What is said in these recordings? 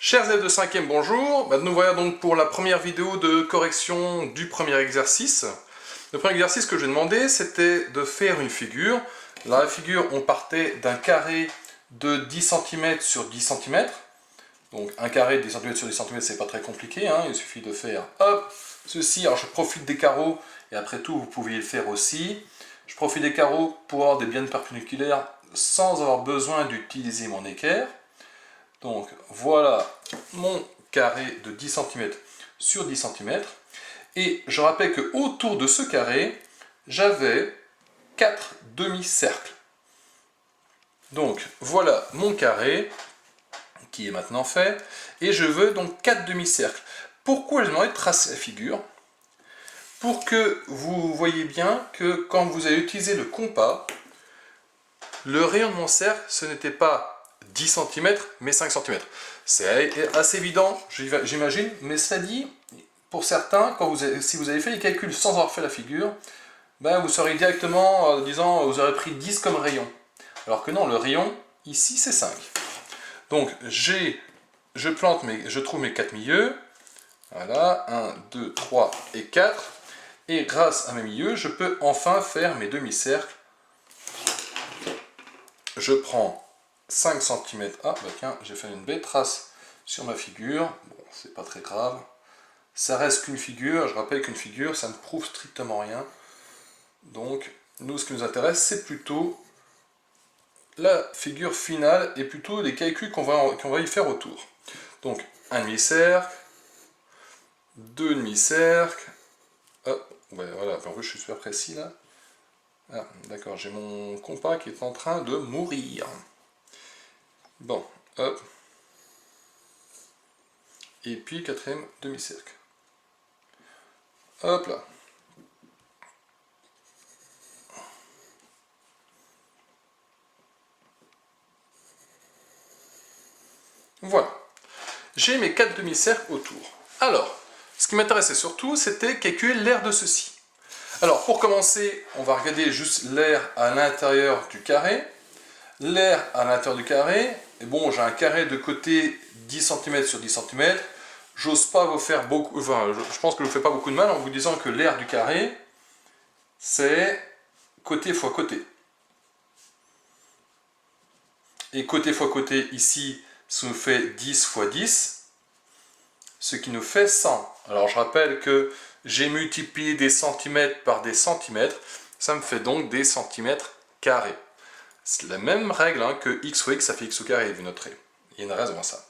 Chers élèves de 5e, bonjour. Nous voilà donc pour la première vidéo de correction du premier exercice. Le premier exercice que j'ai demandé, c'était de faire une figure. Dans la figure, on partait d'un carré de 10 cm sur 10 cm. Donc un carré de 10 cm sur 10 cm, c'est pas très compliqué, hein. Il suffit de faire hop, ceci. Alors je profite des carreaux, et après tout, vous pouviez le faire aussi. Je profite des carreaux pour avoir des biais perpendiculaires sans avoir besoin d'utiliser mon équerre. Donc voilà mon carré de 10 cm sur 10 cm. Et je rappelle que autour de ce carré, j'avais 4 demi-cercles. Donc voilà mon carré qui est maintenant fait. Et je veux donc 4 demi-cercles. Pourquoi j'ai demandé de tracer la figure? Pour que vous voyez bien que quand vous allez utiliser le compas, le rayon de mon cercle, ce n'était pas 10 cm, mais 5 cm. C'est assez évident, j'imagine, mais cela dit, pour certains, si vous avez fait les calculs sans avoir fait la figure, vous saurez directement, en disant, vous aurez pris 10 comme rayon. Alors que non, le rayon, ici, c'est 5. Donc, je trouve mes 4 milieux. Voilà, 1, 2, 3 et 4. Et grâce à mes milieux, je peux enfin faire mes demi-cercles. Je prends 5 cm. Ah, tiens, j'ai fait une belle trace sur ma figure. Bon, c'est pas très grave. Ça reste qu'une figure. Je rappelle qu'une figure, ça ne prouve strictement rien. Donc, nous, ce qui nous intéresse, c'est plutôt la figure finale et plutôt les calculs qu'on va y faire autour. Donc, un demi-cercle, deux demi-cercles. Voilà, en plus, je suis super précis là. Ah, d'accord, j'ai mon compas qui est en train de mourir. Bon, hop. Et puis quatrième demi-cercle. Hop là. Voilà. J'ai mes 4 demi-cercles autour. Alors, ce qui m'intéressait surtout, c'était calculer l'aire de ceci. Alors, pour commencer, on va regarder juste l'aire à l'intérieur du carré. L'aire à l'intérieur du carré, et bon, j'ai un carré de côté 10 cm sur 10 cm. J'ose pas vous faire beaucoup, enfin, je pense que je ne vous fais pas beaucoup de mal en vous disant que l'aire du carré, c'est côté fois côté. Et côté fois côté, ici, ça nous fait 10 fois 10, ce qui nous fait 100. Alors, je rappelle que j'ai multiplié des centimètres par des centimètres, ça me fait donc des centimètres carrés. C'est la même règle hein, que x fois x, ça fait x au carré, vous noterez. Il y a une raison à ça.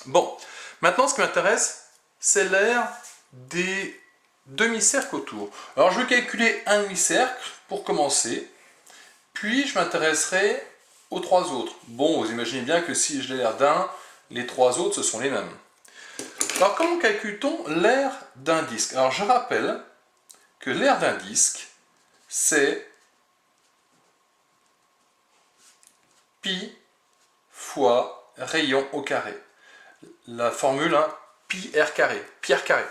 Bon, maintenant ce qui m'intéresse, c'est l'aire des demi-cercles autour. Alors je vais calculer un demi-cercle pour commencer, puis je m'intéresserai aux trois autres. Bon, vous imaginez bien que si j'ai l'aire d'un, les trois autres, ce sont les mêmes. Alors comment calcule-t-on l'aire d'un disque? Alors je rappelle que l'aire d'un disque, c'est pi fois rayon au carré. La formule, hein, pi r carré, pierre carré.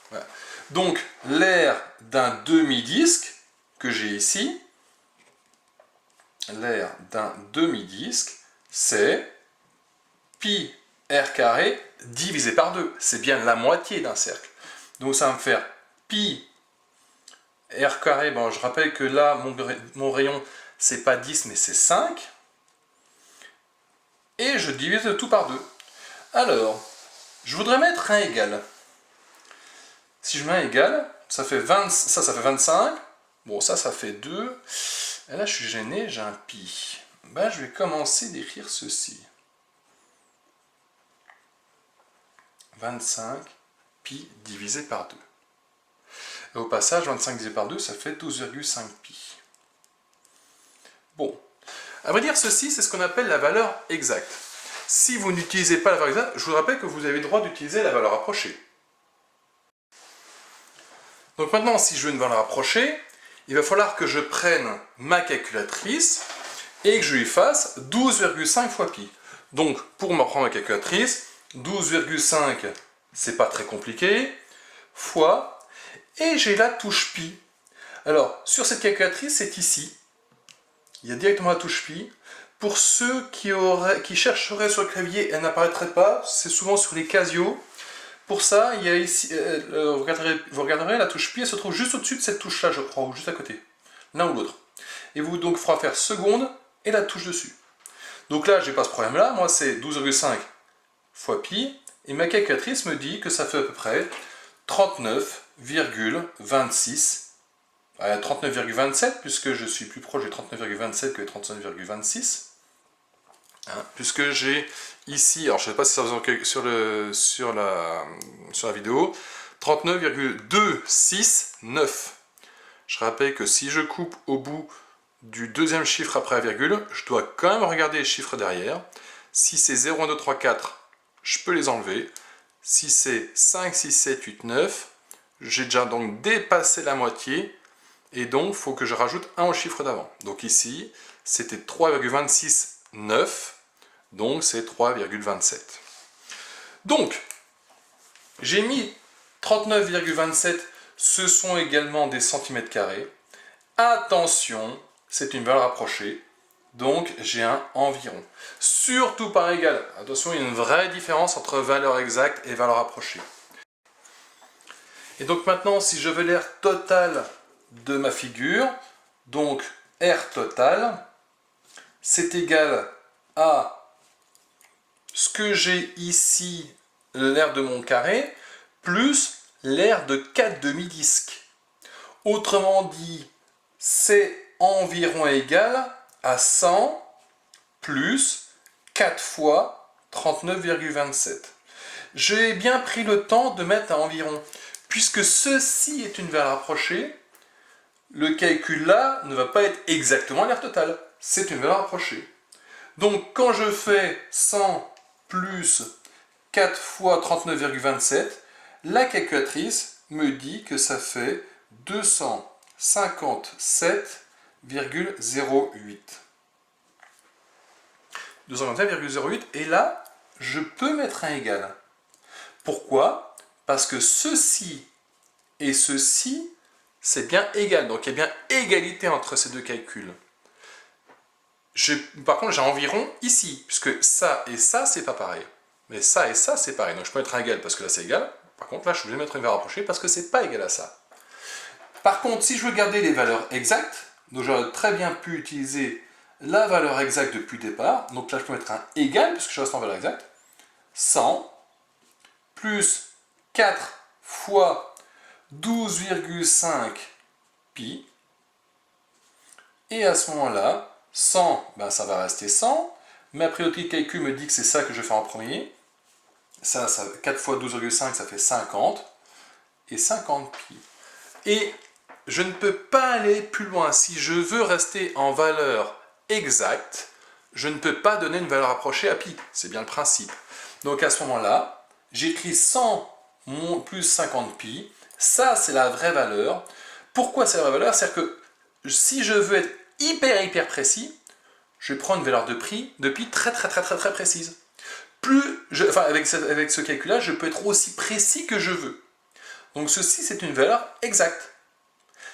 Voilà. Donc, l'aire d'un demi-disque que j'ai ici, l'aire d'un demi-disque, c'est pi r carré divisé par 2. C'est bien la moitié d'un cercle. Donc, ça va me faire pi r carré. Bon, je rappelle que là, mon rayon, c'est pas 10, mais c'est 5. Et je divise le tout par 2. Alors, je voudrais mettre un égal. Si je mets un égal, ça fait 20, ça fait 25. Bon, ça fait 2. Et là, je suis gêné, j'ai un pi. Je vais commencer d'écrire ceci. 25 pi divisé par 2. Et au passage, 25 divisé par 2, ça fait 12,5 pi. Bon, à vrai dire, ceci, c'est ce qu'on appelle la valeur exacte. Si vous n'utilisez pas la valeur exacte, je vous rappelle que vous avez le droit d'utiliser la valeur approchée. Donc maintenant, si je veux une valeur approchée, il va falloir que je prenne ma calculatrice et que je lui fasse 12,5 fois pi. Donc, pour me prendre ma calculatrice, 12,5, c'est pas très compliqué, fois, et j'ai la touche pi. Alors, sur cette calculatrice, c'est ici. Il y a directement la touche pi. Pour ceux qui chercheraient sur le clavier, elle n'apparaîtrait pas, c'est souvent sur les Casio. Pour ça, il y a ici, vous regarderez, la touche pi, elle se trouve juste au-dessus de cette touche-là, je crois, ou juste à côté, l'un ou l'autre. Et vous donc fera faire seconde et la touche dessus. Donc là, j'ai pas ce problème-là, moi c'est 12,5 fois pi, et ma calculatrice me dit que ça fait à peu près 39,26, 39,27, puisque je suis plus proche des 39,27 que des 39,26. Hein, puisque j'ai ici, alors je ne sais pas si ça vous en sur la vidéo, 39,269. Je rappelle que si je coupe au bout du deuxième chiffre après la virgule, je dois quand même regarder les chiffres derrière. Si c'est 0, 1, 2, 3, 4, je peux les enlever. Si c'est 5, 6, 7, 8, 9, j'ai déjà donc dépassé la moitié, et donc il faut que je rajoute 1 au chiffre d'avant. Donc ici, c'était 3,269. Donc c'est 3,27. Donc, j'ai mis 39,27, ce sont également des centimètres carrés. Attention, c'est une valeur approchée, donc j'ai un environ. Surtout par égal. Attention, il y a une vraie différence entre valeur exacte et valeur approchée. Et donc maintenant, si je veux l'air total de ma figure, donc R total, c'est égal à ce que j'ai ici, l'air de mon carré, plus l'air de 4 demi-disques. Autrement dit, c'est environ égal à 100 plus 4 fois 39,27. J'ai bien pris le temps de mettre à environ. Puisque ceci est une valeur approchée, le calcul là ne va pas être exactement l'air total. C'est une valeur approchée. Donc quand je fais 100 plus 4 fois 39,27, la calculatrice me dit que ça fait 257,08. 257,08, et là, je peux mettre un égal. Pourquoi? Parce que ceci et ceci, c'est bien égal. Donc il y a bien égalité entre ces deux calculs. Par contre, j'ai environ ici, puisque ça et ça, c'est pas pareil. Mais ça et ça, c'est pareil. Donc je peux mettre un égal parce que là, c'est égal. Par contre, là, je suis obligé de mettre une valeur approchée parce que c'est pas égal à ça. Par contre, si je veux garder les valeurs exactes, donc j'aurais très bien pu utiliser la valeur exacte depuis le départ. Donc là, je peux mettre un égal, puisque je reste en valeur exacte. 100 plus 4 fois 12,5 pi. Et à ce moment-là, 100, ben ça va rester 100. Ma priorité de calcul me dit que c'est ça que je fais en premier. Ça 4 fois 12,5, ça fait 50. Et 50 pi. Et je ne peux pas aller plus loin. Si je veux rester en valeur exacte, je ne peux pas donner une valeur approchée à pi. C'est bien le principe. Donc à ce moment-là, j'écris 100 plus 50 pi. Ça, c'est la vraie valeur. Pourquoi c'est la vraie valeur? C'est-à-dire que si je veux être hyper précis, je vais prendre une valeur de pi très précise. Avec ce calcul-là, je peux être aussi précis que je veux. Donc ceci, c'est une valeur exacte.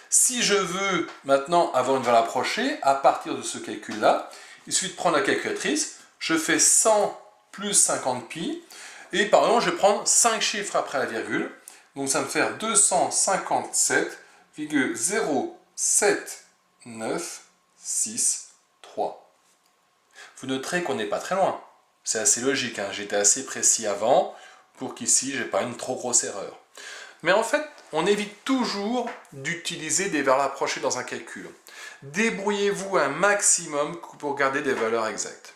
Si je veux maintenant avoir une valeur approchée, à partir de ce calcul-là, il suffit de prendre la calculatrice, je fais 100 plus 50 pi, et par exemple, je vais prendre 5 chiffres après la virgule, donc ça me fait 257,07963. Vous noterez qu'on n'est pas très loin. C'est assez logique, hein. J'étais assez précis avant pour qu'ici, je n'ai pas une trop grosse erreur. Mais en fait, on évite toujours d'utiliser des valeurs approchées dans un calcul. Débrouillez-vous un maximum pour garder des valeurs exactes.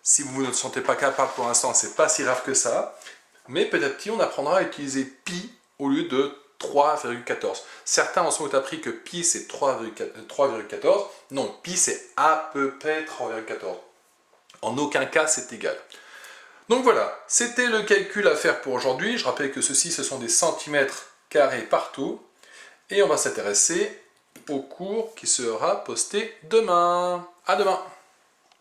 Si vous ne vous sentez pas capable pour l'instant, c'est pas si grave que ça, mais petit à petit, on apprendra à utiliser pi au lieu de 3,14. Certains en sont appris que pi c'est 3,14. Non, pi c'est à peu près 3,14. En aucun cas c'est égal. Donc voilà, c'était le calcul à faire pour aujourd'hui. Je rappelle que ceci, ce sont des centimètres carrés partout. Et on va s'intéresser au cours qui sera posté demain. À demain!